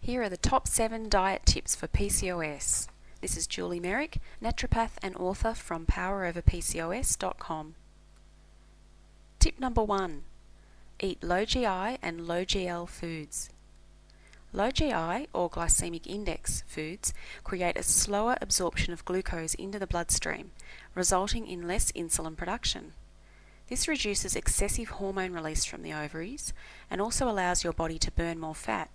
Here are the top 7 diet tips for PCOS. This is Julie Merrick, naturopath and author from poweroverpcos.com. Tip number 1. Eat low GI and low GL foods. Low GI or glycemic index foods create a slower absorption of glucose into the bloodstream, resulting in less insulin production. This reduces excessive hormone release from the ovaries and also allows your body to burn more fat.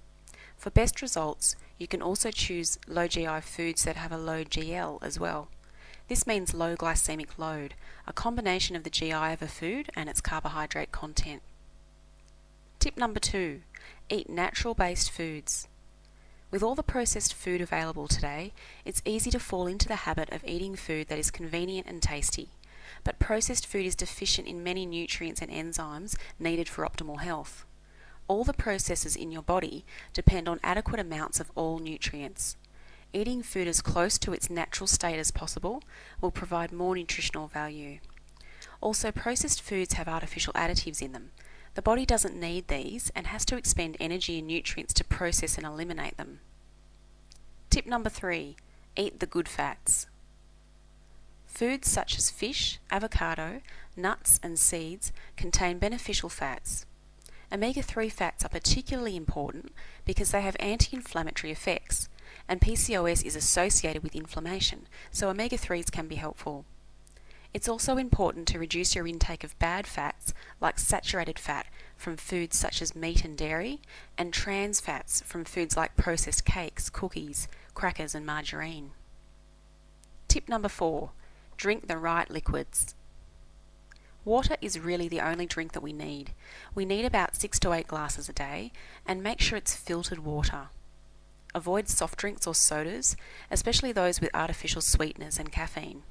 For best results, you can also choose low GI foods that have a low GL as well. This means low glycemic load, a combination of the GI of a food and its carbohydrate content. Tip number 2. Eat natural-based foods. With all the processed food available today, it's easy to fall into the habit of eating food that is convenient and tasty. But processed food is deficient in many nutrients and enzymes needed for optimal health. All the processes in your body depend on adequate amounts of all nutrients. Eating food as close to its natural state as possible will provide more nutritional value. Also, processed foods have artificial additives in them. The body doesn't need these and has to expend energy and nutrients to process and eliminate them. Tip number 3. Eat the good fats. Foods such as fish, avocado, nuts and seeds contain beneficial fats. Omega-3 fats are particularly important because they have anti-inflammatory effects, and PCOS is associated with inflammation, so omega-3s can be helpful. It's also important to reduce your intake of bad fats like saturated fat from foods such as meat and dairy, and trans fats from foods like processed cakes, cookies, crackers and margarine. Tip number 4. Drink the right liquids. Water is really the only drink that we need. We need about 6 to 8 glasses a day, and make sure it's filtered water. Avoid soft drinks or sodas, especially those with artificial sweeteners and caffeine.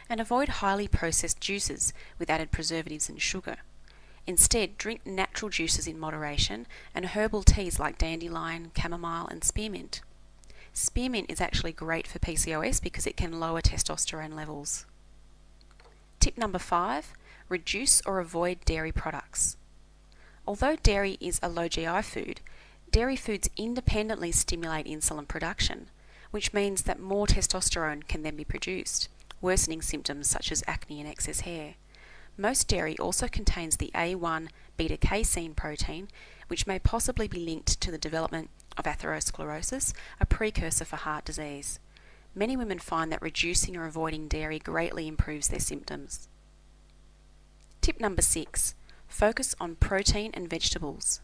And avoid highly processed juices with added preservatives and sugar. Instead, drink natural juices in moderation and herbal teas like dandelion, chamomile and spearmint. Spearmint is actually great for PCOS because it can lower testosterone levels. Tip number 5. Reduce or avoid dairy products. Although dairy is a low GI food, dairy foods independently stimulate insulin production, which means that more testosterone can then be produced, worsening symptoms such as acne and excess hair. Most dairy also contains the A1 beta-casein protein, which may possibly be linked to the development of atherosclerosis, a precursor for heart disease. Many women find that reducing or avoiding dairy greatly improves their symptoms. Tip number 6. Focus on protein and vegetables.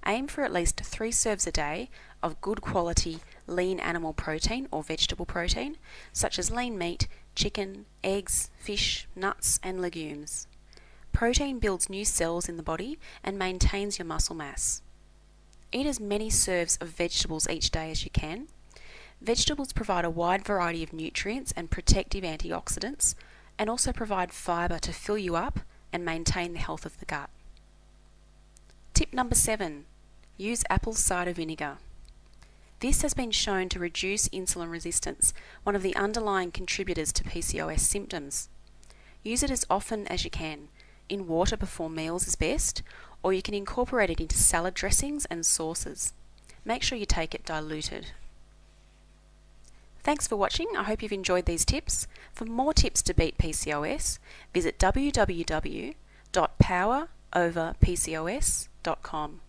Aim for at least 3 serves a day of good quality lean animal protein or vegetable protein, such as lean meat, chicken, eggs, fish, nuts and legumes. Protein builds new cells in the body and maintains your muscle mass. Eat as many serves of vegetables each day as you can. Vegetables provide a wide variety of nutrients and protective antioxidants, and also provide fibre to fill you up and maintain the health of the gut. Tip number 7. Use apple cider vinegar. This has been shown to reduce insulin resistance, one of the underlying contributors to PCOS symptoms. Use it as often as you can. In water before meals is best, or you can incorporate it into salad dressings and sauces. Make sure you take it diluted. Thanks for watching. I hope you've enjoyed these tips. For more tips to beat PCOS, visit www.poweroverpcos.com.